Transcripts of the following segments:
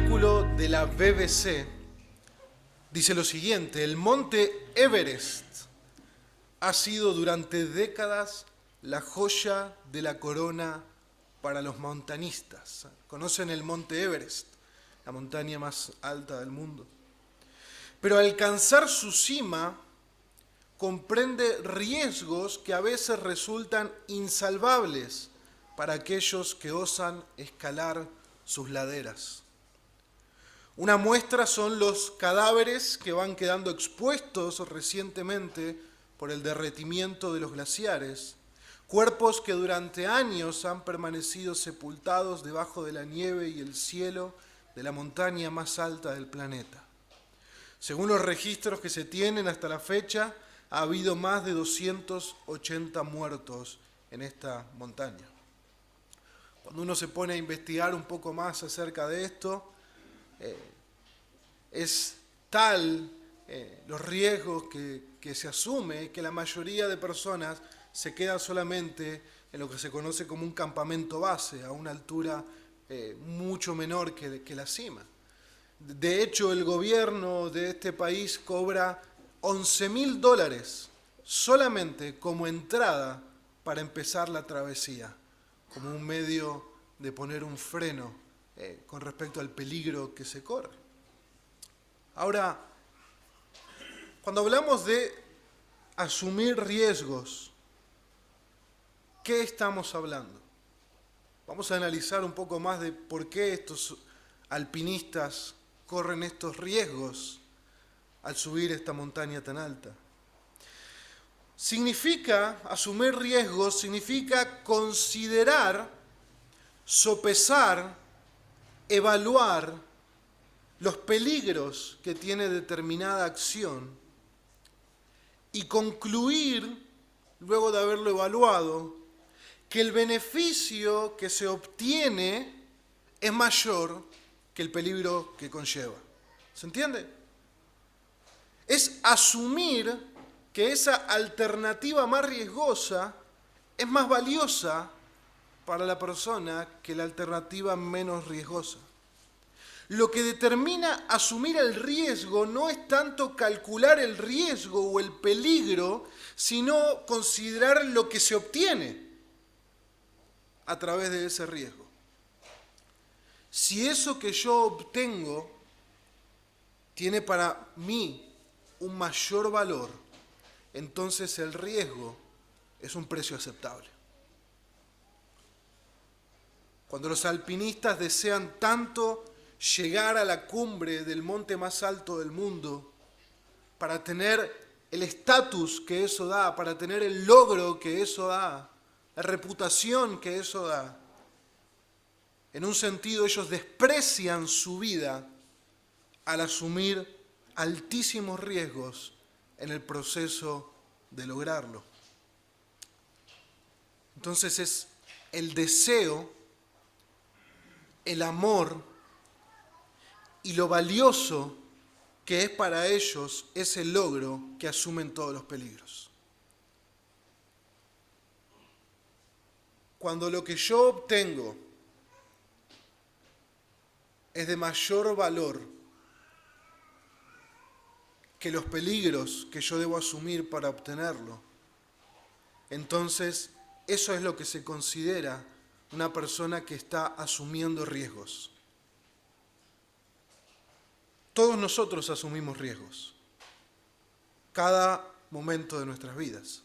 artículo de la BBC dice lo siguiente: el monte Everest ha sido durante décadas la joya de la corona para los montañistas. ¿Conocen el monte Everest? La montaña más alta del mundo. Pero alcanzar su cima comprende riesgos que a veces resultan insalvables para aquellos que osan escalar sus laderas. Una muestra son los cadáveres que van quedando expuestos recientemente por el derretimiento de los glaciares, cuerpos que durante años han permanecido sepultados debajo de la nieve y el cielo de la montaña más alta del planeta. Según los registros que se tienen hasta la fecha, ha habido más de 280 muertos en esta montaña. Cuando uno se pone a investigar un poco más acerca de esto, es tal los riesgos que se asume que la mayoría de personas se queda solamente en lo que se conoce como un campamento base, a una altura mucho menor que la cima. De hecho, el gobierno de este país cobra $11.000 solamente como entrada para empezar la travesía, como un medio de poner un freno con respecto al peligro que se corre. Ahora, cuando hablamos de asumir riesgos, ¿qué estamos hablando? Vamos a analizar un poco más de por qué estos alpinistas corren estos riesgos al subir esta montaña tan alta. Asumir riesgos significa considerar, sopesar, evaluar los peligros que tiene determinada acción y concluir, luego de haberlo evaluado, que el beneficio que se obtiene es mayor que el peligro que conlleva. ¿Se entiende? Es asumir que esa alternativa más riesgosa es más valiosa para la persona que la alternativa menos riesgosa. Lo que determina asumir el riesgo no es tanto calcular el riesgo o el peligro, sino considerar lo que se obtiene a través de ese riesgo. Si eso que yo obtengo tiene para mí un mayor valor, entonces el riesgo es un precio aceptable. Cuando los alpinistas desean tanto llegar a la cumbre del monte más alto del mundo para tener el estatus que eso da, para tener el logro que eso da, la reputación que eso da, en un sentido ellos desprecian su vida al asumir altísimos riesgos en el proceso de lograrlo. Entonces es el deseo, el amor y lo valioso que es para ellos ese logro que asumen todos los peligros. Cuando lo que yo obtengo es de mayor valor que los peligros que yo debo asumir para obtenerlo, entonces eso es lo que se considera una persona que está asumiendo riesgos. Todos nosotros asumimos riesgos, cada momento de nuestras vidas.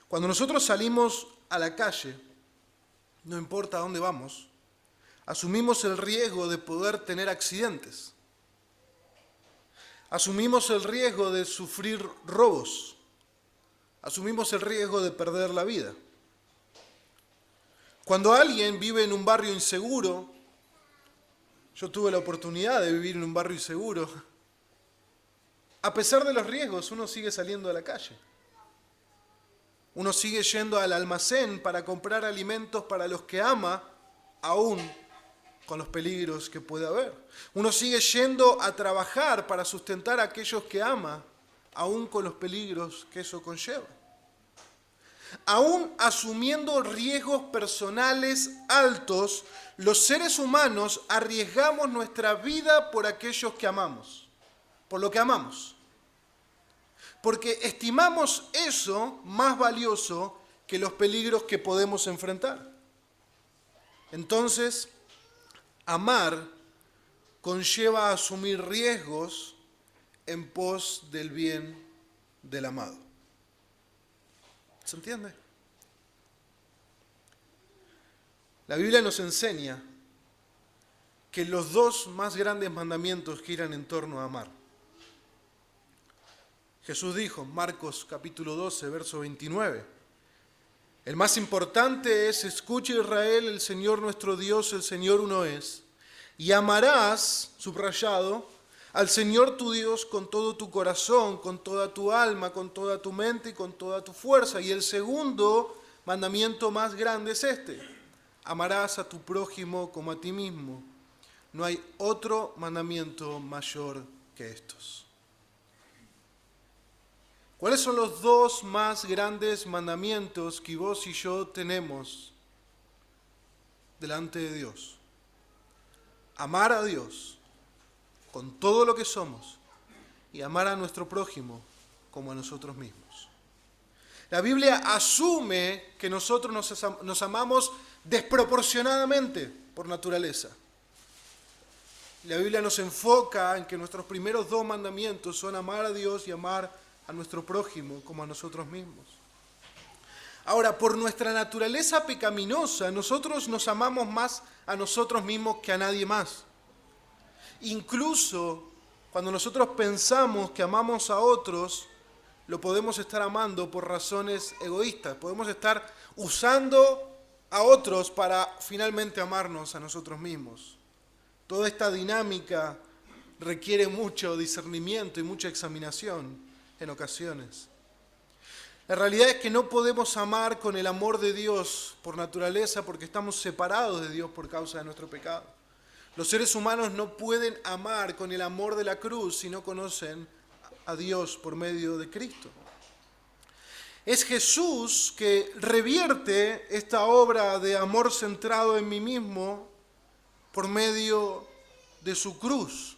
Cuando nosotros salimos a la calle, no importa a dónde vamos, asumimos el riesgo de poder tener accidentes. Asumimos el riesgo de sufrir robos. Asumimos el riesgo de perder la vida. Cuando alguien vive en un barrio inseguro, yo tuve la oportunidad de vivir en un barrio inseguro, a pesar de los riesgos, uno sigue saliendo a la calle. Uno sigue yendo al almacén para comprar alimentos para los que ama, aún con los peligros que puede haber. Uno sigue yendo a trabajar para sustentar a aquellos que ama, aún con los peligros que eso conlleva. Aún asumiendo riesgos personales altos, los seres humanos arriesgamos nuestra vida por aquellos que amamos, por lo que amamos. Porque estimamos eso más valioso que los peligros que podemos enfrentar. Entonces, amar conlleva asumir riesgos en pos del bien del amado. ¿Se entiende? La Biblia nos enseña que los dos más grandes mandamientos giran en torno a amar. Jesús dijo, Marcos capítulo 12, verso 29, el más importante es: escucha Israel, el Señor nuestro Dios, el Señor uno es, y amarás, subrayado, al Señor tu Dios con todo tu corazón, con toda tu alma, con toda tu mente y con toda tu fuerza. Y el segundo mandamiento más grande es este: amarás a tu prójimo como a ti mismo. No hay otro mandamiento mayor que estos. ¿Cuáles son los dos más grandes mandamientos que vos y yo tenemos delante de Dios? Amar a Dios con todo lo que somos y amar a nuestro prójimo como a nosotros mismos. La Biblia asume que nosotros nos amamos desproporcionadamente por naturaleza. La Biblia nos enfoca en que nuestros primeros dos mandamientos son amar a Dios y amar a nuestro prójimo como a nosotros mismos. Ahora, por nuestra naturaleza pecaminosa, nosotros nos amamos más a nosotros mismos que a nadie más. Incluso cuando nosotros pensamos que amamos a otros, lo podemos estar amando por razones egoístas. Podemos estar usando a otros para finalmente amarnos a nosotros mismos. Toda esta dinámica requiere mucho discernimiento y mucha examinación en ocasiones. La realidad es que no podemos amar con el amor de Dios por naturaleza porque estamos separados de Dios por causa de nuestro pecado. Los seres humanos no pueden amar con el amor de la cruz si no conocen a Dios por medio de Cristo. Es Jesús que revierte esta obra de amor centrado en mí mismo por medio de su cruz.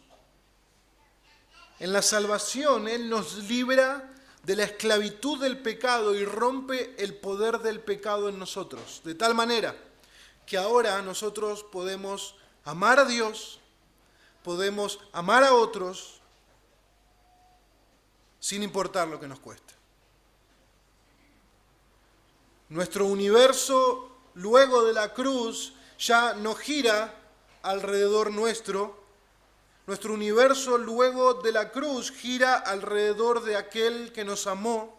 En la salvación, Él nos libra de la esclavitud del pecado y rompe el poder del pecado en nosotros, de tal manera que ahora nosotros podemos amar a Dios, podemos amar a otros, sin importar lo que nos cueste. Nuestro universo, luego de la cruz, ya no gira alrededor nuestro. Nuestro universo, luego de la cruz, gira alrededor de aquel que nos amó,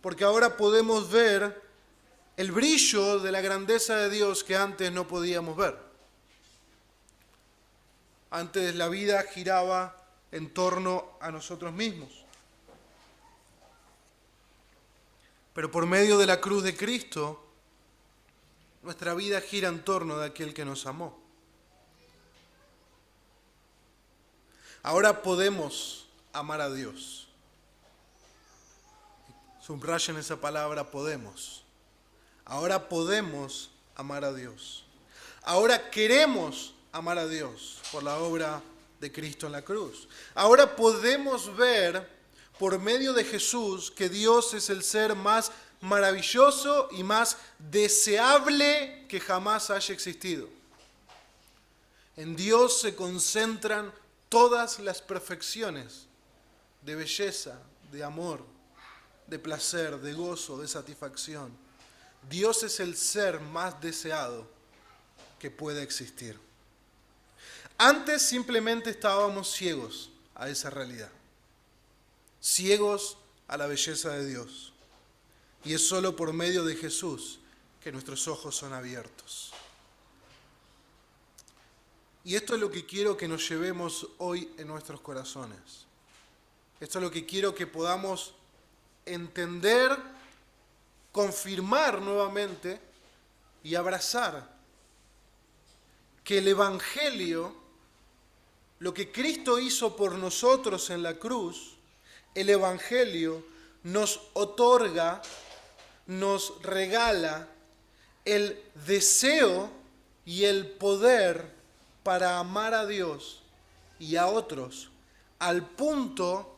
porque ahora podemos ver el brillo de la grandeza de Dios que antes no podíamos ver. Antes la vida giraba en torno a nosotros mismos. Pero por medio de la cruz de Cristo, nuestra vida gira en torno de aquel que nos amó. Ahora podemos amar a Dios. Subrayen esa palabra, podemos. Ahora podemos amar a Dios. Ahora queremos amar a Dios por la obra de Cristo en la cruz. Ahora podemos ver por medio de Jesús que Dios es el ser más maravilloso y más deseable que jamás haya existido. En Dios se concentran todas las perfecciones de belleza, de amor, de placer, de gozo, de satisfacción. Dios es el ser más deseado que pueda existir. Antes simplemente estábamos ciegos a esa realidad, ciegos a la belleza de Dios. Y es solo por medio de Jesús que nuestros ojos son abiertos. Y esto es lo que quiero que nos llevemos hoy en nuestros corazones. Esto es lo que quiero que podamos entender, confirmar nuevamente y abrazar. Que el Evangelio, lo que Cristo hizo por nosotros en la cruz, el Evangelio nos otorga nos regala el deseo y el poder para amar a Dios y a otros al punto,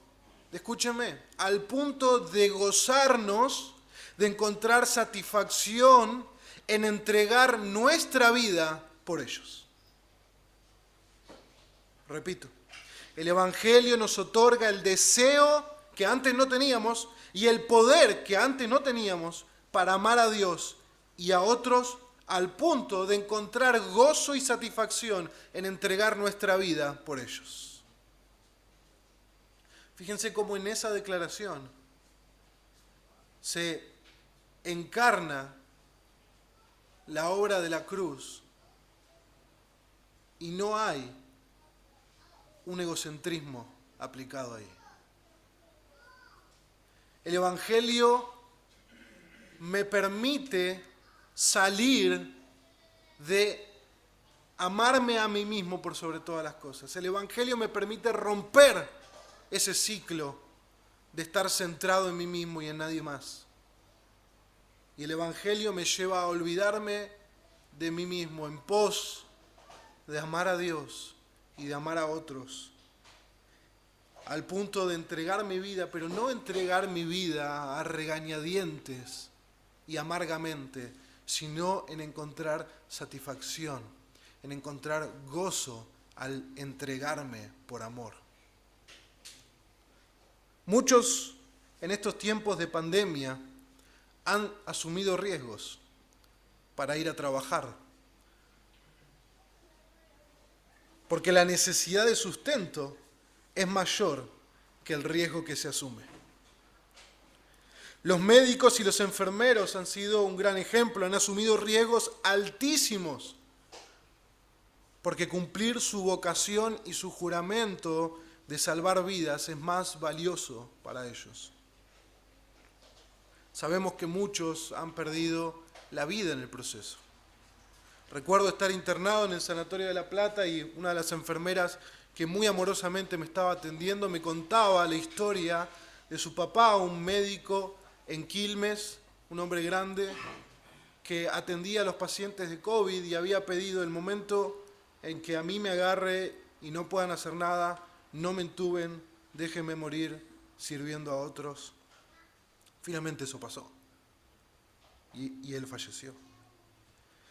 escúcheme, al punto de gozarnos, de encontrar satisfacción en entregar nuestra vida por ellos. Repito, el Evangelio nos otorga el deseo que antes no teníamos y el poder que antes no teníamos para amar a Dios y a otros al punto de encontrar gozo y satisfacción en entregar nuestra vida por ellos. Fíjense cómo en esa declaración se encarna la obra de la cruz y no hay un egocentrismo aplicado ahí. El Evangelio me permite salir de amarme a mí mismo por sobre todas las cosas. El Evangelio me permite romper ese ciclo de estar centrado en mí mismo y en nadie más. Y el Evangelio me lleva a olvidarme de mí mismo en pos de amar a Dios y de amar a otros, al punto de entregar mi vida, pero no entregar mi vida a regañadientes y amargamente, sino en encontrar satisfacción, en encontrar gozo al entregarme por amor. Muchos en estos tiempos de pandemia han asumido riesgos para ir a trabajar, porque la necesidad de sustento es mayor que el riesgo que se asume. Los médicos y los enfermeros han sido un gran ejemplo, han asumido riesgos altísimos, porque cumplir su vocación y su juramento de salvar vidas es más valioso para ellos. Sabemos que muchos han perdido la vida en el proceso. Recuerdo estar internado en el Sanatorio de La Plata y una de las enfermeras que muy amorosamente me estaba atendiendo me contaba la historia de su papá, un médico en Quilmes, un hombre grande que atendía a los pacientes de COVID y había pedido el momento en que a mí me agarre y no puedan hacer nada, no me entuben, déjenme morir sirviendo a otros. Finalmente eso pasó y él falleció.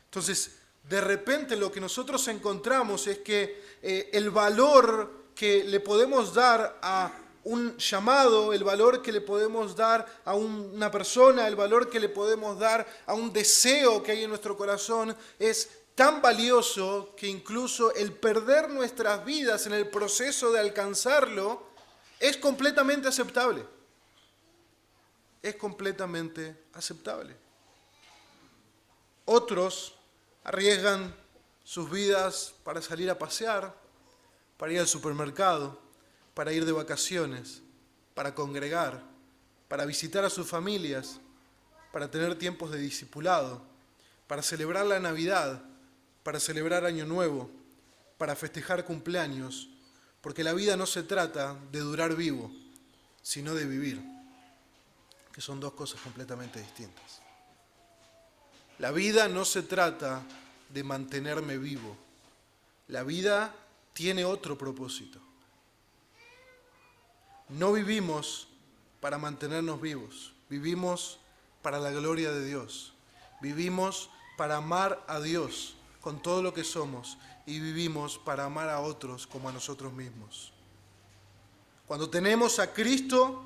Entonces, de repente lo que nosotros encontramos es que el valor que le podemos dar a un llamado, el valor que le podemos dar a una persona, el valor que le podemos dar a un deseo que hay en nuestro corazón es tan valioso que incluso el perder nuestras vidas en el proceso de alcanzarlo es completamente aceptable. Es completamente aceptable. Otros arriesgan sus vidas para salir a pasear, para ir al supermercado, para ir de vacaciones, para congregar, para visitar a sus familias, para tener tiempos de discipulado, para celebrar la Navidad, para celebrar Año Nuevo, para festejar cumpleaños, porque la vida no se trata de durar vivo, sino de vivir, que son dos cosas completamente distintas. La vida no se trata de mantenerme vivo. La vida tiene otro propósito. No vivimos para mantenernos vivos. Vivimos para la gloria de Dios. Vivimos para amar a Dios con todo lo que somos y vivimos para amar a otros como a nosotros mismos. Cuando tenemos a Cristo,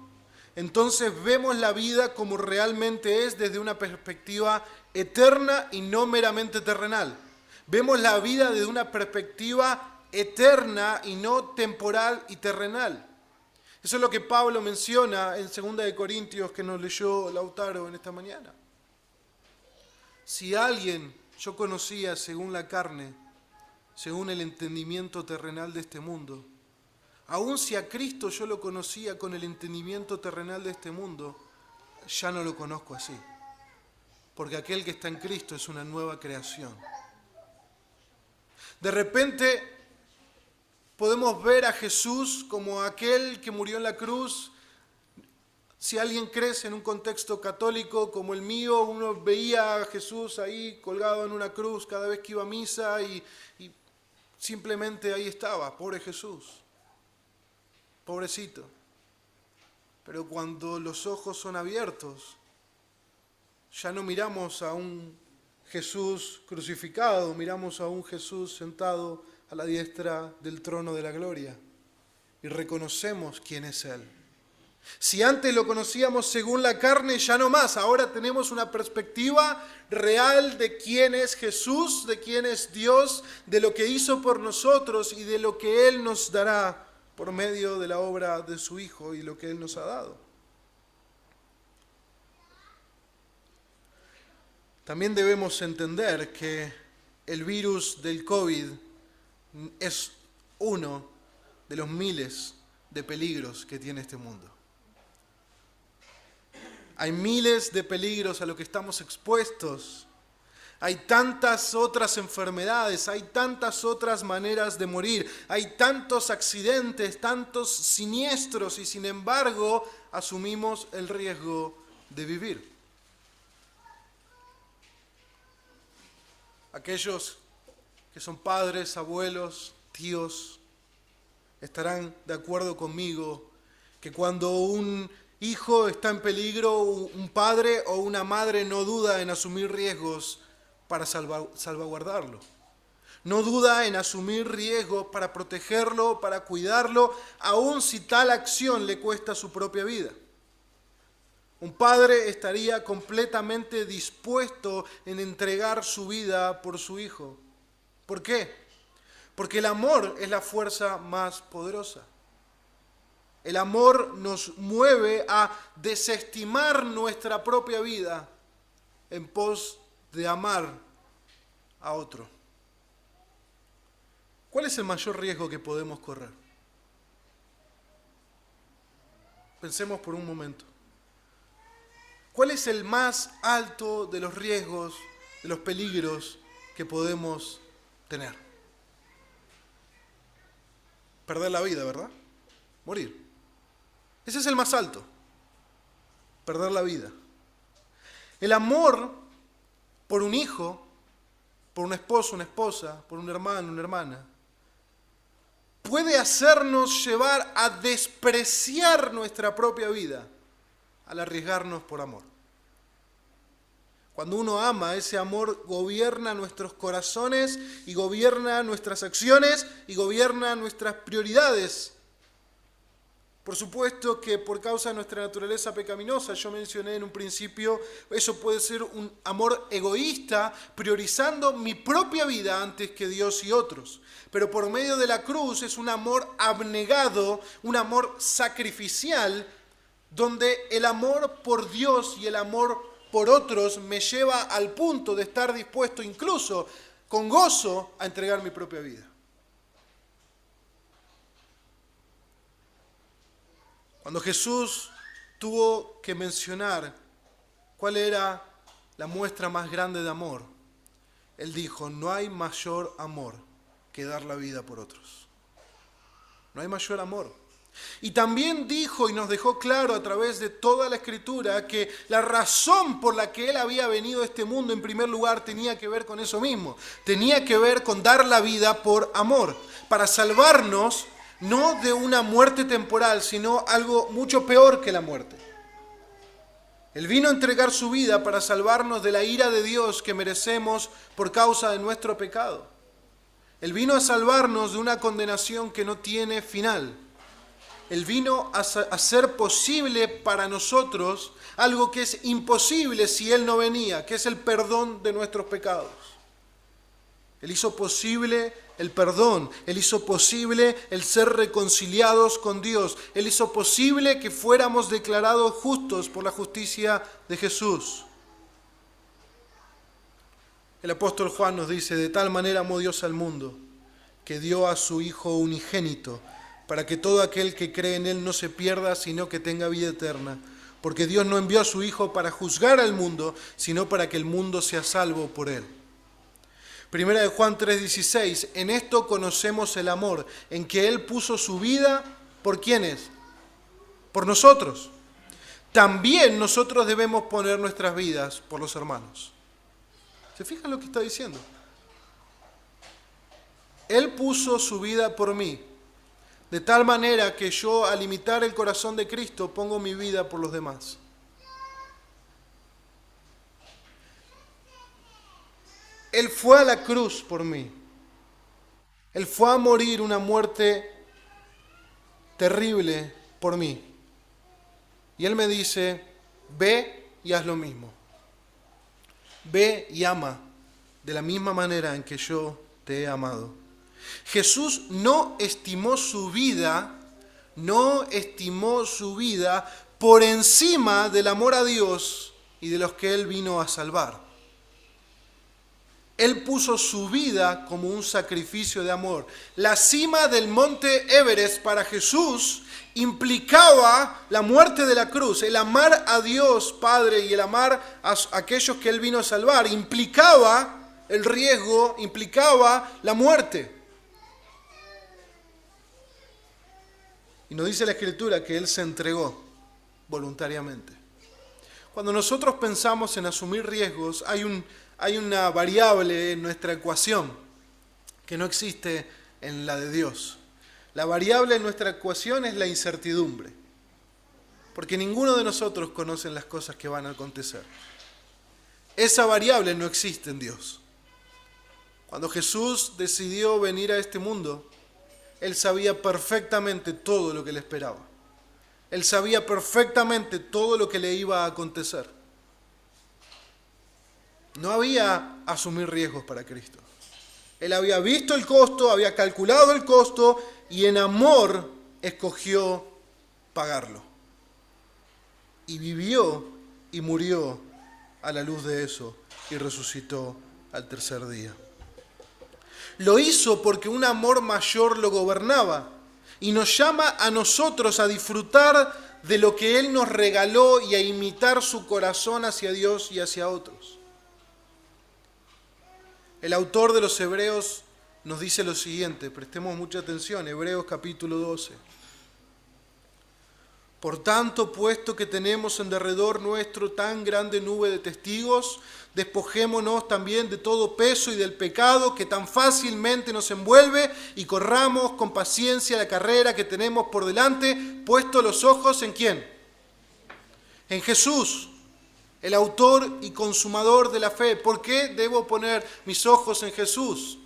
entonces vemos la vida como realmente es desde una perspectiva eterna y no meramente terrenal. Vemos la vida desde una perspectiva eterna y no temporal y terrenal. Eso es lo que Pablo menciona en 2 Corintios que nos leyó Lautaro en esta mañana. Si alguien yo conocía según la carne, según el entendimiento terrenal de este mundo, aun si a Cristo yo lo conocía con el entendimiento terrenal de este mundo, ya no lo conozco así. Porque aquel que está en Cristo es una nueva creación. De repente podemos ver a Jesús como aquel que murió en la cruz, Si alguien crece en un contexto católico como el mío, uno veía a Jesús ahí colgado en una cruz cada vez que iba a misa y simplemente ahí estaba, pobre Jesús, pobrecito. Pero cuando los ojos son abiertos, ya no miramos a un Jesús crucificado, miramos a un Jesús sentado a la diestra del trono de la gloria y reconocemos quién es Él. Si antes lo conocíamos según la carne, ya no más. Ahora tenemos una perspectiva real de quién es Jesús, de quién es Dios, de lo que hizo por nosotros y de lo que Él nos dará por medio de la obra de su Hijo y lo que Él nos ha dado. También debemos entender que el virus del COVID es uno de los miles de peligros que tiene este mundo. Hay miles de peligros a los que estamos expuestos. Hay tantas otras enfermedades, hay tantas otras maneras de morir, hay tantos accidentes, tantos siniestros y sin embargo asumimos el riesgo de vivir. Aquellos que son padres, abuelos, tíos, estarán de acuerdo conmigo que cuando un hijo está en peligro, un padre o una madre no duda en asumir riesgos para salvaguardarlo. No duda en asumir riesgos para protegerlo, para cuidarlo, aun si tal acción le cuesta su propia vida. Un padre estaría completamente dispuesto en entregar su vida por su hijo. ¿Por qué? Porque el amor es la fuerza más poderosa. El amor nos mueve a desestimar nuestra propia vida en pos de amar a otro. ¿Cuál es el mayor riesgo que podemos correr? Pensemos por un momento. ¿Cuál es el más alto de los riesgos, de los peligros que podemos tener? Perder la vida, ¿verdad? Morir. Ese es el más alto. Perder la vida. El amor por un hijo, por un esposo, una esposa, por un hermano, una hermana, puede hacernos llevar a despreciar nuestra propia vida al arriesgarnos por amor. Cuando uno ama, ese amor gobierna nuestros corazones y gobierna nuestras acciones y gobierna nuestras prioridades. Por supuesto que por causa de nuestra naturaleza pecaminosa, yo mencioné en un principio, eso puede ser un amor egoísta, priorizando mi propia vida antes que Dios y otros. Pero por medio de la cruz es un amor abnegado, un amor sacrificial, donde el amor por Dios y el amor por otros me lleva al punto de estar dispuesto incluso con gozo a entregar mi propia vida. Cuando Jesús tuvo que mencionar cuál era la muestra más grande de amor, Él dijo, no hay mayor amor que dar la vida por otros. No hay mayor amor. Y también dijo y nos dejó claro a través de toda la Escritura que la razón por la que Él había venido a este mundo en primer lugar tenía que ver con eso mismo. Tenía que ver con dar la vida por amor, para salvarnos no de una muerte temporal, sino algo mucho peor que la muerte. Él vino a entregar su vida para salvarnos de la ira de Dios que merecemos por causa de nuestro pecado. Él vino a salvarnos de una condenación que no tiene final. Él vino a hacer posible para nosotros algo que es imposible si Él no venía, que es el perdón de nuestros pecados. Él hizo posible el perdón, Él hizo posible el ser reconciliados con Dios, Él hizo posible que fuéramos declarados justos por la justicia de Jesús. El apóstol Juan nos dice, de tal manera amó Dios al mundo, que dio a su Hijo unigénito, para que todo aquel que cree en Él no se pierda, sino que tenga vida eterna. Porque Dios no envió a su Hijo para juzgar al mundo, sino para que el mundo sea salvo por Él. Primera de Juan 3:16, en esto conocemos el amor, en que Él puso su vida, ¿por quiénes? Por nosotros. también nosotros debemos poner nuestras vidas por los hermanos. ¿Se fijan lo que está diciendo? Él puso su vida por mí, de tal manera que yo, al imitar el corazón de Cristo, pongo mi vida por los demás. Él fue a la cruz por mí. Él fue a morir una muerte terrible por mí. Y Él me dice, ve y haz lo mismo. Ve y ama de la misma manera en que yo te he amado. Jesús no estimó su vida por encima del amor a Dios y de los que Él vino a salvar. Él puso su vida como un sacrificio de amor. La cima del monte Everest para Jesús implicaba la muerte de la cruz. El amar a Dios Padre y el amar a aquellos que Él vino a salvar implicaba el riesgo, implicaba la muerte. Y nos dice la Escritura que Él se entregó voluntariamente. Cuando nosotros pensamos en asumir riesgos, hay una variable en nuestra ecuación que no existe en la de Dios. La variable en nuestra ecuación es la incertidumbre, porque ninguno de nosotros conoce las cosas que van a acontecer. Esa variable no existe en Dios. Cuando Jesús decidió venir a este mundo, Él sabía perfectamente todo lo que le esperaba. Él sabía perfectamente todo lo que le iba a acontecer. No había asumir riesgos para Cristo. Él había visto el costo, había calculado el costo y en amor escogió pagarlo. Y vivió y murió a la luz de eso y resucitó al tercer día. Lo hizo porque un amor mayor lo gobernaba y nos llama a nosotros a disfrutar de lo que Él nos regaló y a imitar su corazón hacia Dios y hacia otros. El autor de los Hebreos nos dice lo siguiente, prestemos mucha atención, Hebreos capítulo 12. Por tanto, puesto que tenemos en derredor nuestro tan grande nube de testigos, despojémonos también de todo peso y del pecado que tan fácilmente nos envuelve y corramos con paciencia la carrera que tenemos por delante, puesto los ojos ¿en quién? En Jesús, el autor y consumador de la fe. ¿Por qué debo poner mis ojos en Jesús?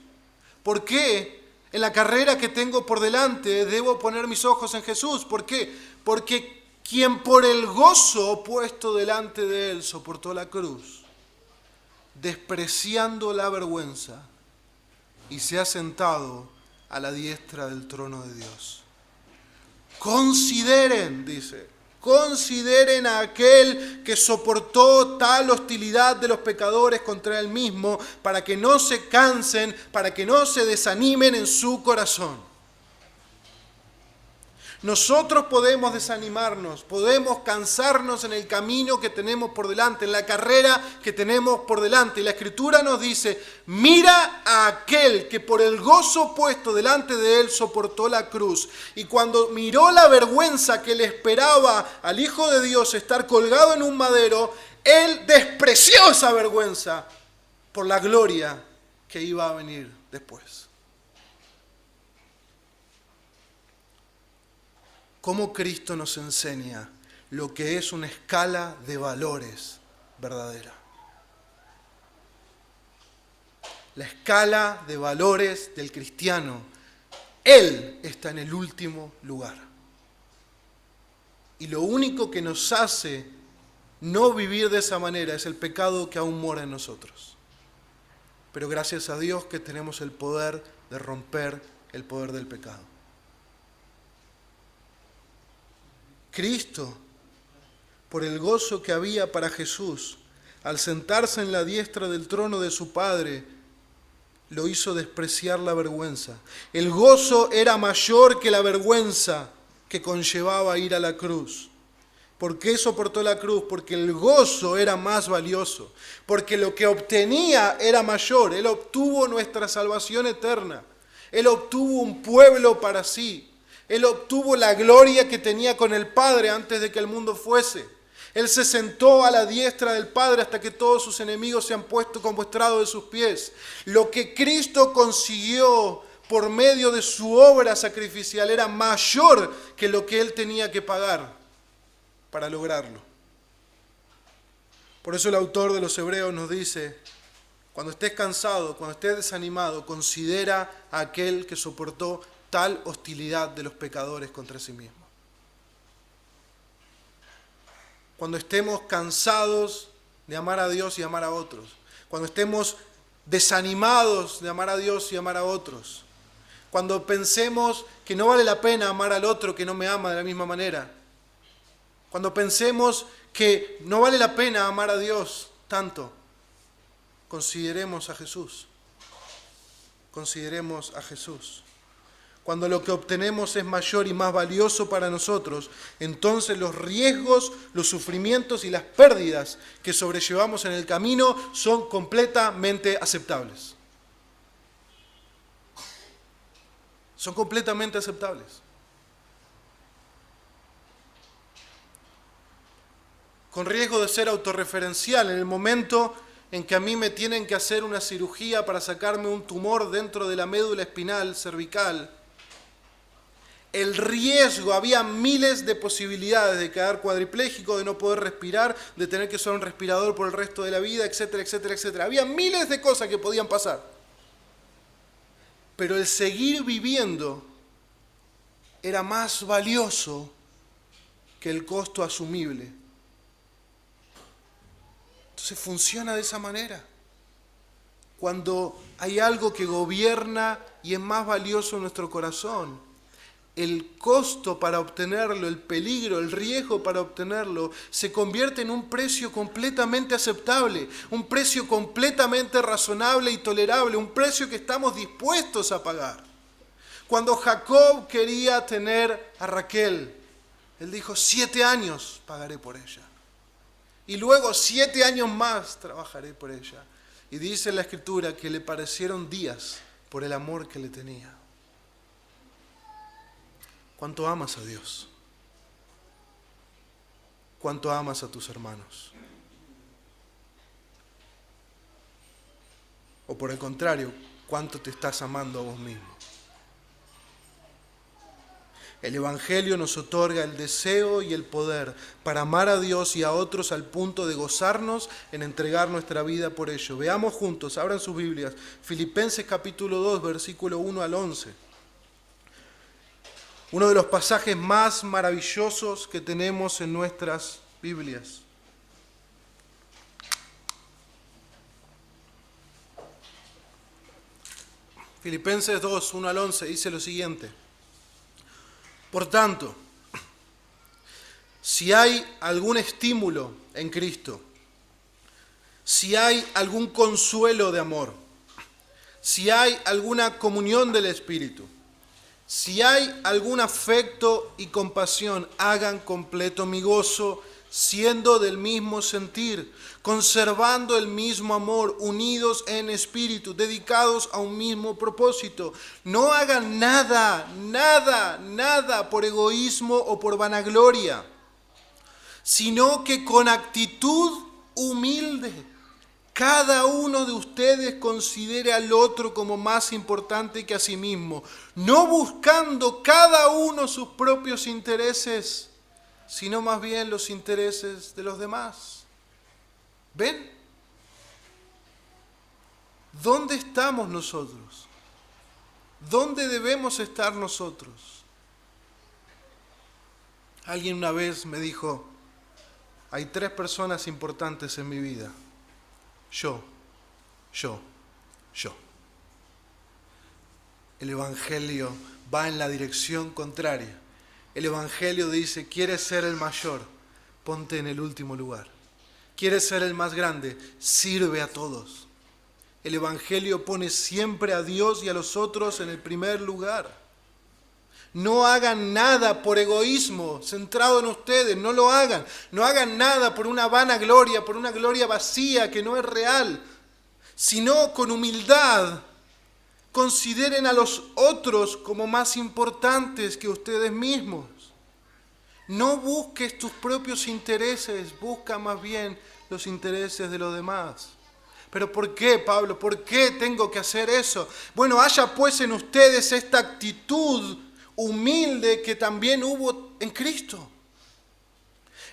¿Por qué en la carrera que tengo por delante debo poner mis ojos en Jesús? ¿Por qué? Porque quien por el gozo puesto delante de Él soportó la cruz, despreciando la vergüenza, y se ha sentado a la diestra del trono de Dios. Consideren, dice, consideren a aquel que soportó tal hostilidad de los pecadores contra Él mismo, para que no se cansen, para que no se desanimen en su corazón. Nosotros podemos desanimarnos, podemos cansarnos en el camino que tenemos por delante, en la carrera que tenemos por delante. Y la Escritura nos dice, mira a aquel que por el gozo puesto delante de Él soportó la cruz. Y cuando miró la vergüenza que le esperaba al Hijo de Dios estar colgado en un madero, Él despreció esa vergüenza por la gloria que iba a venir después. Cómo Cristo nos enseña lo que es una escala de valores verdadera. La escala de valores del cristiano. Él está en el último lugar. Y lo único que nos hace no vivir de esa manera es el pecado que aún mora en nosotros. Pero gracias a Dios que tenemos el poder de romper el poder del pecado. Cristo, por el gozo que había para Jesús, al sentarse en la diestra del trono de su Padre, lo hizo despreciar la vergüenza. El gozo era mayor que la vergüenza que conllevaba ir a la cruz. ¿Por qué soportó la cruz? Porque el gozo era más valioso, porque lo que obtenía era mayor. Él obtuvo nuestra salvación eterna. Él obtuvo un pueblo para sí. Él obtuvo la gloria que tenía con el Padre antes de que el mundo fuese. Él se sentó a la diestra del Padre hasta que todos sus enemigos se han puesto como estrado de sus pies. Lo que Cristo consiguió por medio de su obra sacrificial era mayor que lo que Él tenía que pagar para lograrlo. Por eso el autor de los Hebreos nos dice: cuando estés cansado, cuando estés desanimado, considera a aquel que soportó tal hostilidad de los pecadores contra sí mismo. Cuando estemos cansados de amar a Dios y amar a otros, cuando estemos desanimados de amar a Dios y amar a otros, cuando pensemos que no vale la pena amar al otro que no me ama de la misma manera, cuando pensemos que no vale la pena amar a Dios tanto, consideremos a Jesús. Consideremos a Jesús. Cuando lo que obtenemos es mayor y más valioso para nosotros, entonces los riesgos, los sufrimientos y las pérdidas que sobrellevamos en el camino son completamente aceptables. Son completamente aceptables. Con riesgo de ser autorreferencial, en el momento en que a mí me tienen que hacer una cirugía para sacarme un tumor dentro de la médula espinal cervical, el riesgo, había miles de posibilidades de quedar cuadripléjico, de no poder respirar, de tener que usar un respirador por el resto de la vida, etcétera, etcétera, etcétera. Había miles de cosas que podían pasar. Pero el seguir viviendo era más valioso que el costo asumible. Entonces funciona de esa manera. Cuando hay algo que gobierna y es más valioso en nuestro corazón, el costo para obtenerlo, el peligro, el riesgo para obtenerlo, se convierte en un precio completamente aceptable, un precio completamente razonable y tolerable, un precio que estamos dispuestos a pagar. Cuando Jacob quería tener a Raquel, él dijo: 7 años pagaré por ella. Y luego 7 años más trabajaré por ella. Y dice en la Escritura que le parecieron días por el amor que le tenía. ¿Cuánto amas a Dios? ¿Cuánto amas a tus hermanos? O por el contrario, ¿cuánto te estás amando a vos mismo? El Evangelio nos otorga el deseo y el poder para amar a Dios y a otros al punto de gozarnos en entregar nuestra vida por ello. Veamos juntos, abran sus Biblias, Filipenses capítulo 2, versículo 1 al 11. Uno de los pasajes más maravillosos que tenemos en nuestras Biblias. Filipenses 2, 1 al 11 dice lo siguiente: por tanto, si hay algún estímulo en Cristo, si hay algún consuelo de amor, si hay alguna comunión del Espíritu, si hay algún afecto y compasión, hagan completo mi gozo, siendo del mismo sentir, conservando el mismo amor, unidos en espíritu, dedicados a un mismo propósito. No hagan nada por egoísmo o por vanagloria, sino que con actitud humilde cada uno de ustedes considere al otro como más importante que a sí mismo, no buscando cada uno sus propios intereses, sino más bien los intereses de los demás. ¿Ven? ¿Dónde estamos nosotros? ¿Dónde debemos estar nosotros? Alguien una vez me dijo: hay 3 personas importantes en mi vida. Yo. El Evangelio va en la dirección contraria. El Evangelio dice: ¿quieres ser el mayor? Ponte en el último lugar. ¿Quieres ser el más grande? Sirve a todos. El Evangelio pone siempre a Dios y a los otros en el primer lugar. No hagan nada por egoísmo, centrado en ustedes, no lo hagan. No hagan nada por una vanagloria, por una gloria vacía que no es real, sino con humildad. Consideren a los otros como más importantes que ustedes mismos. No busques tus propios intereses, busca más bien los intereses de los demás. ¿Pero por qué, Pablo? ¿Por qué tengo que hacer eso? Bueno, haya pues en ustedes esta actitud humilde que también hubo en Cristo,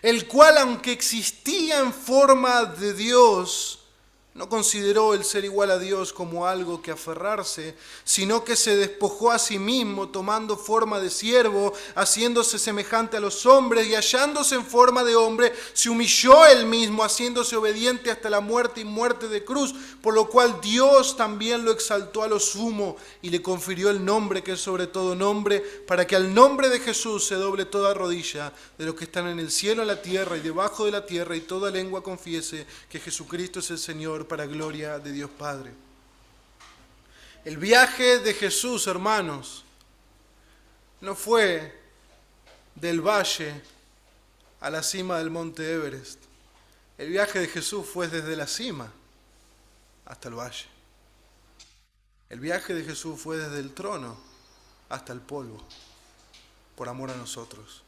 el cual, aunque existía en forma de Dios, no consideró el ser igual a Dios como algo que aferrarse, sino que se despojó a sí mismo, tomando forma de siervo, haciéndose semejante a los hombres, y hallándose en forma de hombre, se humilló él mismo, haciéndose obediente hasta la muerte y muerte de cruz, por lo cual Dios también lo exaltó a lo sumo y le confirió el nombre que es sobre todo nombre, para que al nombre de Jesús se doble toda rodilla de los que están en el cielo, en la tierra y debajo de la tierra, y toda lengua confiese que Jesucristo es el Señor, para gloria de Dios Padre. El viaje de Jesús, hermanos, no fue del valle a la cima del monte Everest. El viaje de Jesús fue desde la cima hasta el valle. El viaje de Jesús fue desde el trono hasta el polvo, por amor a nosotros,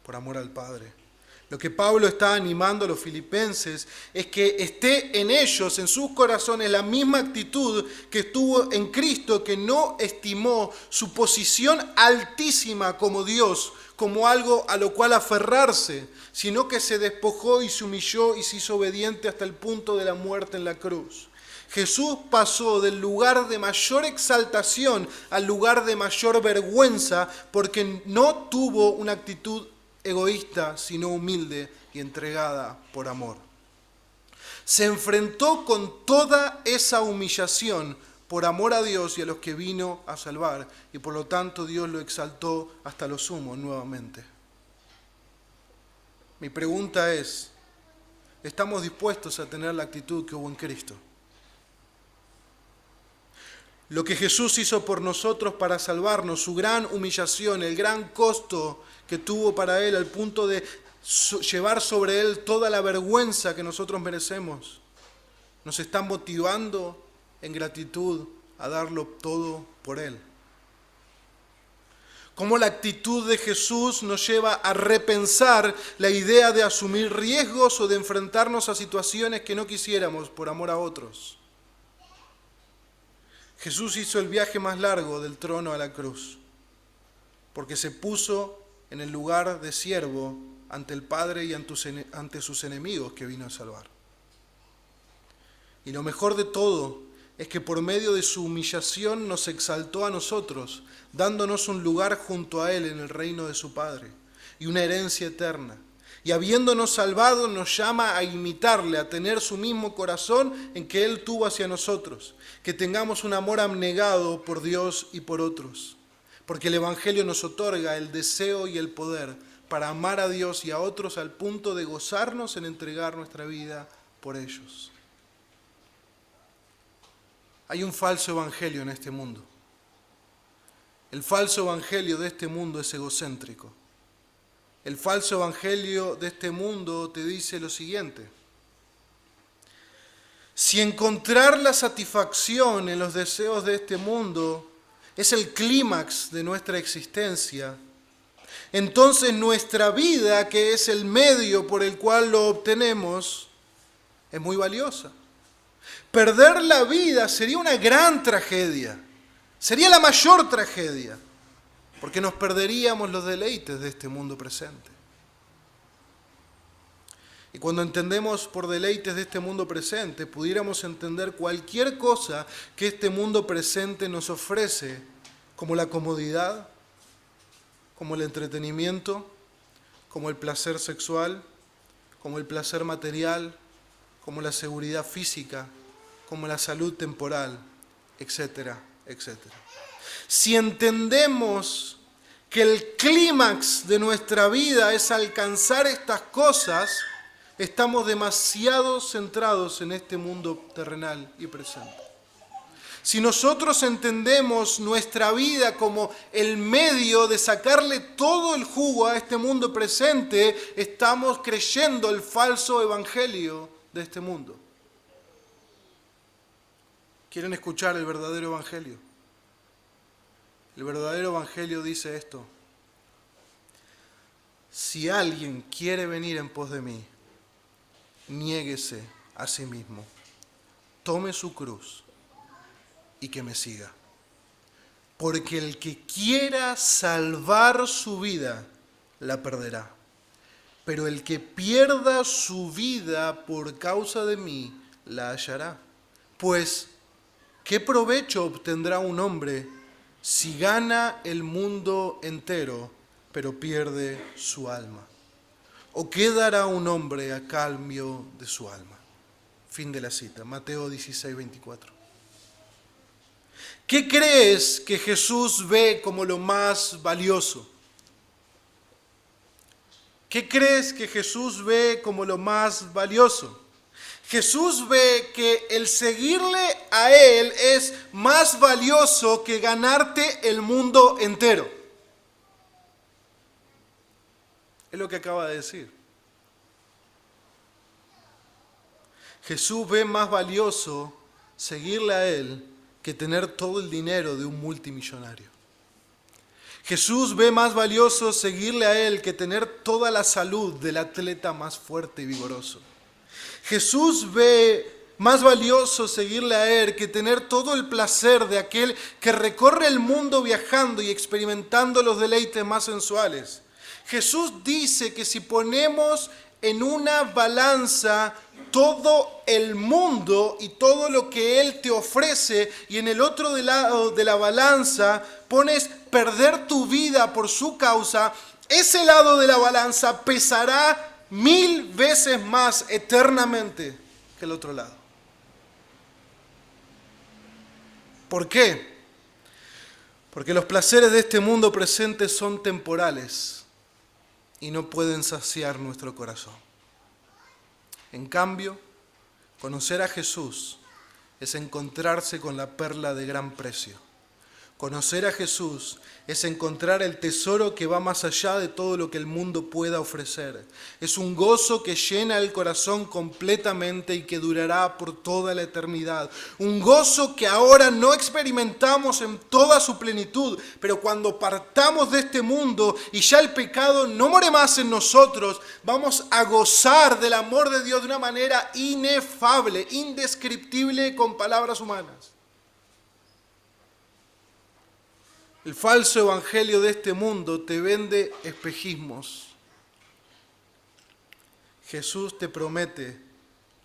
por amor al Padre. Lo que Pablo está animando a los filipenses es que esté en ellos, en sus corazones, la misma actitud que estuvo en Cristo, que no estimó su posición altísima como Dios, como algo a lo cual aferrarse, sino que se despojó y se humilló y se hizo obediente hasta el punto de la muerte en la cruz. Jesús pasó del lugar de mayor exaltación al lugar de mayor vergüenza porque no tuvo una actitud egoísta, sino humilde y entregada por amor. Se enfrentó con toda esa humillación por amor a Dios y a los que vino a salvar, y por lo tanto Dios lo exaltó hasta lo sumo nuevamente. Mi pregunta es, ¿estamos dispuestos a tener la actitud que hubo en Cristo? Lo que Jesús hizo por nosotros para salvarnos, su gran humillación, el gran costo que tuvo para Él al punto de llevar sobre Él toda la vergüenza que nosotros merecemos, nos está motivando en gratitud a darlo todo por Él. Cómo la actitud de Jesús nos lleva a repensar la idea de asumir riesgos o de enfrentarnos a situaciones que no quisiéramos por amor a otros. Jesús hizo el viaje más largo del trono a la cruz, porque se puso en el lugar de siervo ante el Padre y ante sus enemigos que vino a salvar. Y lo mejor de todo es que por medio de su humillación nos exaltó a nosotros, dándonos un lugar junto a Él en el reino de su Padre y una herencia eterna. Y habiéndonos salvado nos llama a imitarle, a tener su mismo corazón en que Él tuvo hacia nosotros, que tengamos un amor abnegado por Dios y por otros, porque el Evangelio nos otorga el deseo y el poder para amar a Dios y a otros al punto de gozarnos en entregar nuestra vida por ellos. Hay un falso evangelio en este mundo. El falso evangelio de este mundo es egocéntrico. El falso evangelio de este mundo te dice lo siguiente: si encontrar la satisfacción en los deseos de este mundo es el clímax de nuestra existencia, entonces nuestra vida, que es el medio por el cual lo obtenemos, es muy valiosa. Perder la vida sería una gran tragedia, sería la mayor tragedia, porque nos perderíamos los deleites de este mundo presente. Y cuando entendemos por deleites de este mundo presente, pudiéramos entender cualquier cosa que este mundo presente nos ofrece, como la comodidad, como el entretenimiento, como el placer sexual, como el placer material, como la seguridad física, como la salud temporal, etcétera, etcétera. Si entendemos que el clímax de nuestra vida es alcanzar estas cosas, estamos demasiado centrados en este mundo terrenal y presente. Si nosotros entendemos nuestra vida como el medio de sacarle todo el jugo a este mundo presente, estamos creyendo el falso evangelio de este mundo. ¿Quieren escuchar el verdadero evangelio? El verdadero evangelio dice esto: si alguien quiere venir en pos de mí, niéguese a sí mismo, tome su cruz y que me siga. Porque el que quiera salvar su vida, la perderá. Pero el que pierda su vida por causa de mí, la hallará. Pues, ¿qué provecho obtendrá un hombre si gana el mundo entero, pero pierde su alma? ¿O qué dará un hombre a cambio de su alma? Fin de la cita. Mateo 16, 24. ¿Qué crees que Jesús ve como lo más valioso? ¿Qué crees que Jesús ve como lo más valioso? Jesús ve que el seguirle a Él es más valioso que ganarte el mundo entero. Es lo que acaba de decir. Jesús ve más valioso seguirle a Él que tener todo el dinero de un multimillonario. Jesús ve más valioso seguirle a Él que tener toda la salud del atleta más fuerte y vigoroso. Jesús ve más valioso seguirle a Él que tener todo el placer de aquel que recorre el mundo viajando y experimentando los deleites más sensuales. Jesús dice que si ponemos en una balanza todo el mundo y todo lo que Él te ofrece, y en el otro lado de la balanza pones perder tu vida por su causa, ese lado de la balanza pesará 1000 veces más eternamente que el otro lado. ¿Por qué? Porque los placeres de este mundo presente son temporales y no pueden saciar nuestro corazón. En cambio, conocer a Jesús es encontrarse con la perla de gran precio. Conocer a Jesús es encontrar el tesoro que va más allá de todo lo que el mundo pueda ofrecer. Es un gozo que llena el corazón completamente y que durará por toda la eternidad. Un gozo que ahora no experimentamos en toda su plenitud, pero cuando partamos de este mundo y ya el pecado no more más en nosotros, vamos a gozar del amor de Dios de una manera inefable, indescriptible con palabras humanas. El falso evangelio de este mundo te vende espejismos. Jesús te promete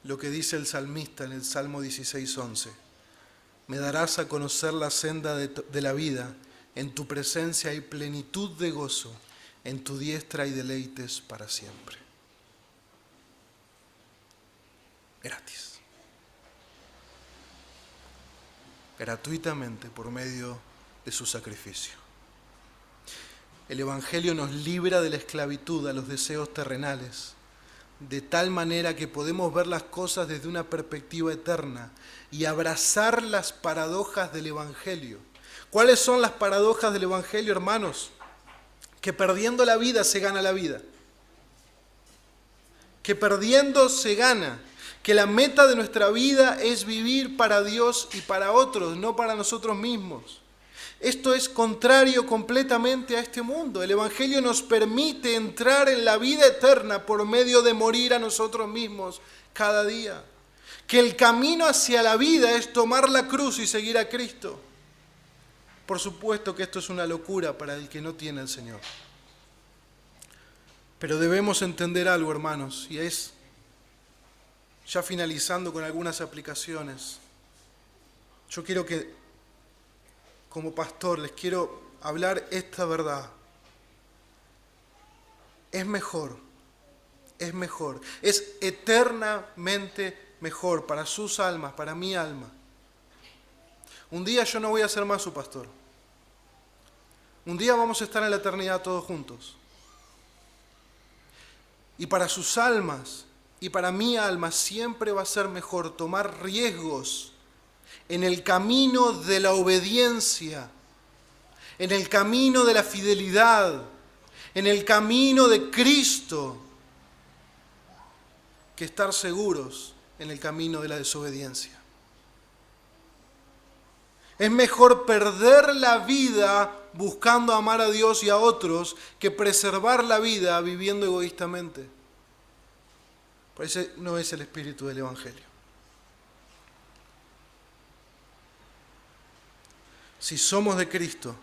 lo que dice el salmista en el Salmo 16:11. Me darás a conocer la senda de la vida, en tu presencia hay plenitud de gozo, en tu diestra hay deleites para siempre. Gratis. Gratuitamente por medio de su sacrificio. El Evangelio nos libra de la esclavitud a los deseos terrenales, de tal manera que podemos ver las cosas desde una perspectiva eterna y abrazar las paradojas del Evangelio. ¿Cuáles son las paradojas del Evangelio, hermanos? Que perdiendo la vida se gana la vida. Que perdiendo se gana. Que la meta de nuestra vida es vivir para Dios y para otros, no para nosotros mismos. Esto es contrario completamente a este mundo. El Evangelio nos permite entrar en la vida eterna por medio de morir a nosotros mismos cada día. Que el camino hacia la vida es tomar la cruz y seguir a Cristo. Por supuesto que esto es una locura para el que no tiene al Señor. Pero debemos entender algo, hermanos, y es, ya finalizando con algunas aplicaciones, yo quiero que como pastor les quiero hablar esta verdad. Es mejor, es eternamente mejor para sus almas, para mi alma. Un día yo no voy a ser más su pastor. Un día vamos a estar en la eternidad todos juntos. Y para sus almas y para mi alma siempre va a ser mejor tomar riesgos en el camino de la obediencia, en el camino de la fidelidad, en el camino de Cristo, que estar seguros en el camino de la desobediencia. Es mejor perder la vida buscando amar a Dios y a otros que preservar la vida viviendo egoístamente. Por eso no es el espíritu del Evangelio. Si somos de Cristo,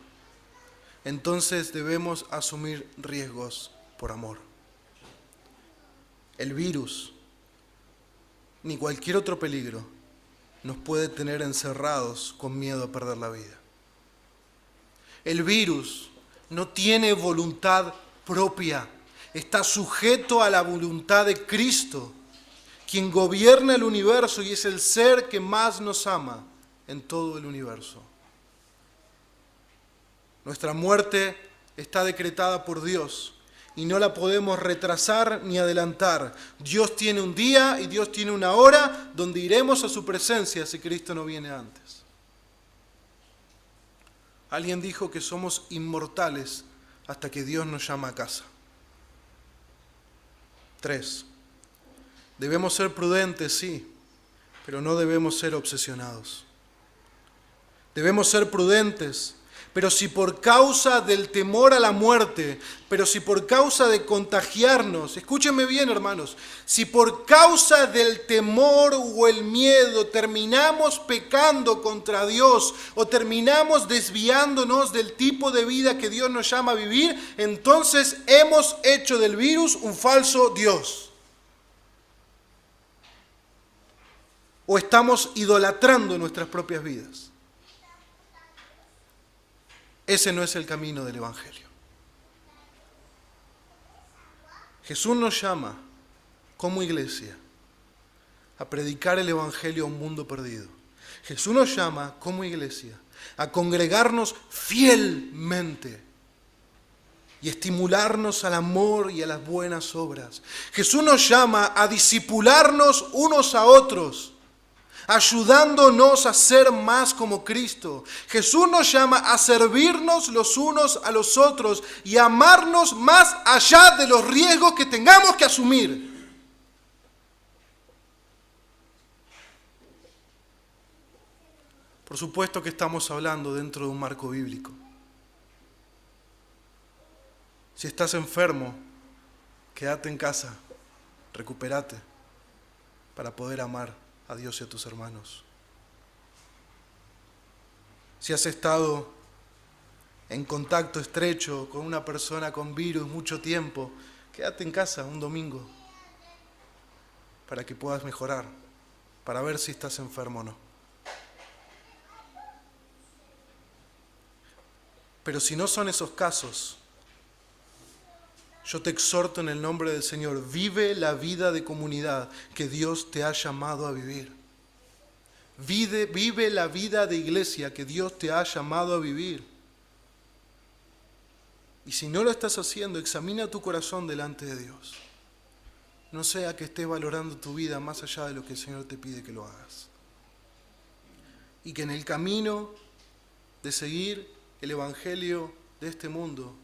entonces debemos asumir riesgos por amor. El virus, ni cualquier otro peligro, nos puede tener encerrados con miedo a perder la vida. El virus no tiene voluntad propia, está sujeto a la voluntad de Cristo, quien gobierna el universo y es el ser que más nos ama en todo el universo. Nuestra muerte está decretada por Dios y no la podemos retrasar ni adelantar. Dios tiene un día y Dios tiene una hora donde iremos a su presencia si Cristo no viene antes. Alguien dijo que somos inmortales hasta que Dios nos llama a casa. 3. Debemos ser prudentes, sí, pero no debemos ser obsesionados. Debemos ser prudentes, pero si por causa del temor a la muerte, pero si por causa de contagiarnos, escúchenme bien, hermanos, si por causa del temor o el miedo terminamos pecando contra Dios o terminamos desviándonos del tipo de vida que Dios nos llama a vivir, entonces hemos hecho del virus un falso Dios. O estamos idolatrando nuestras propias vidas. Ese no es el camino del Evangelio. Jesús nos llama, como iglesia, a predicar el Evangelio a un mundo perdido. Jesús nos llama, como iglesia, a congregarnos fielmente y estimularnos al amor y a las buenas obras. Jesús nos llama a discipularnos unos a otros, ayudándonos a ser más como Cristo. Jesús nos llama a servirnos los unos a los otros y a amarnos más allá de los riesgos que tengamos que asumir. Por supuesto que estamos hablando dentro de un marco bíblico. Si estás enfermo, quédate en casa, recupérate para poder amar a Dios y a tus hermanos. Si has estado en contacto estrecho con una persona con virus mucho tiempo, quédate en casa un domingo para que puedas mejorar, para ver si estás enfermo o no. Pero si no son esos casos, yo te exhorto en el nombre del Señor, vive la vida de comunidad que Dios te ha llamado a vivir. Vive la vida de iglesia que Dios te ha llamado a vivir. Y si no lo estás haciendo, examina tu corazón delante de Dios. No sea que estés valorando tu vida más allá de lo que el Señor te pide que lo hagas. Y que en el camino de seguir el Evangelio de este mundo,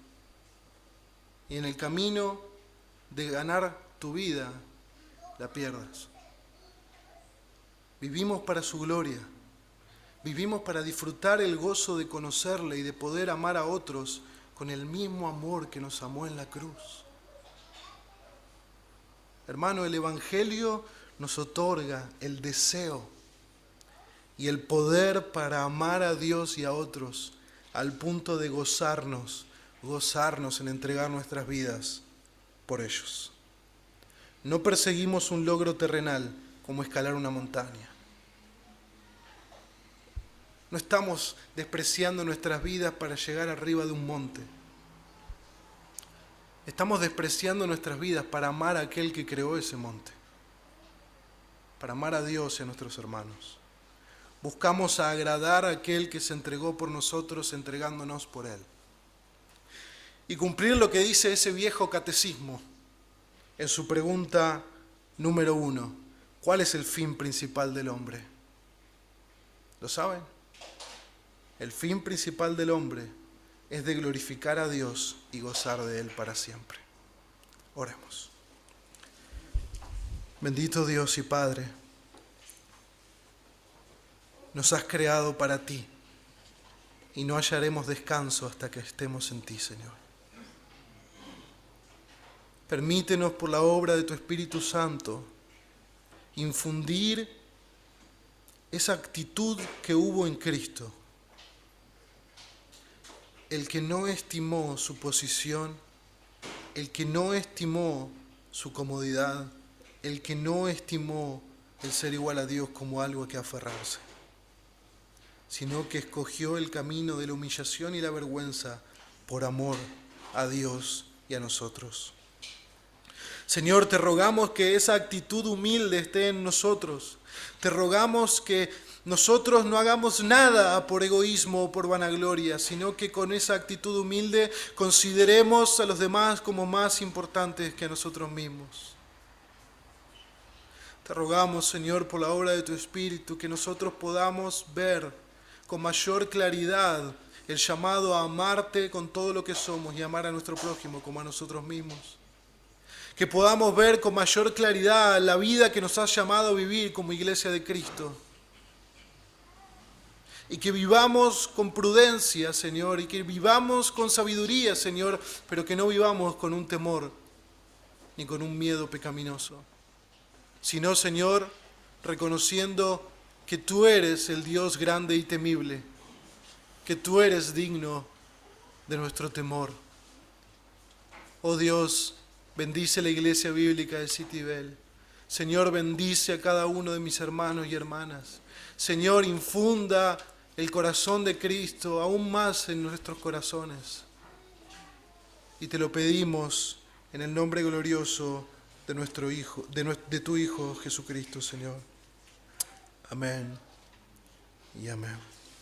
y en el camino de ganar tu vida, la pierdas. Vivimos para su gloria. Vivimos para disfrutar el gozo de conocerle y de poder amar a otros con el mismo amor que nos amó en la cruz. Hermano, el Evangelio nos otorga el deseo y el poder para amar a Dios y a otros al punto de gozarnos en entregar nuestras vidas por ellos. No perseguimos un logro terrenal como escalar una montaña. No estamos despreciando nuestras vidas para llegar arriba de un monte. Estamos despreciando nuestras vidas para amar a aquel que creó ese monte, para amar a Dios y a nuestros hermanos. Buscamos agradar a aquel que se entregó por nosotros, entregándonos por Él. Y cumplir lo que dice ese viejo catecismo en su pregunta número 1. ¿Cuál es el fin principal del hombre? ¿Lo saben? El fin principal del hombre es de glorificar a Dios y gozar de Él para siempre. Oremos. Bendito Dios y Padre, nos has creado para ti y no hallaremos descanso hasta que estemos en ti, Señor. Permítenos por la obra de tu Espíritu Santo infundir esa actitud que hubo en Cristo. El que no estimó su posición, el que no estimó su comodidad, el que no estimó el ser igual a Dios como algo a que aferrarse, sino que escogió el camino de la humillación y la vergüenza por amor a Dios y a nosotros. Señor, te rogamos que esa actitud humilde esté en nosotros. Te rogamos que nosotros no hagamos nada por egoísmo o por vanagloria, sino que con esa actitud humilde consideremos a los demás como más importantes que a nosotros mismos. Te rogamos, Señor, por la obra de tu Espíritu, que nosotros podamos ver con mayor claridad el llamado a amarte con todo lo que somos y amar a nuestro prójimo como a nosotros mismos. Que podamos ver con mayor claridad la vida que nos has llamado a vivir como iglesia de Cristo. Y que vivamos con prudencia, Señor, y que vivamos con sabiduría, Señor, pero que no vivamos con un temor ni con un miedo pecaminoso, sino, Señor, reconociendo que tú eres el Dios grande y temible, que tú eres digno de nuestro temor. Oh Dios, bendice la iglesia bíblica de City Bell. Señor, bendice a cada uno de mis hermanos y hermanas. Señor, infunda el corazón de Cristo aún más en nuestros corazones. Y te lo pedimos en el nombre glorioso de nuestro Hijo, de tu Hijo Jesucristo, Señor. Amén y amén.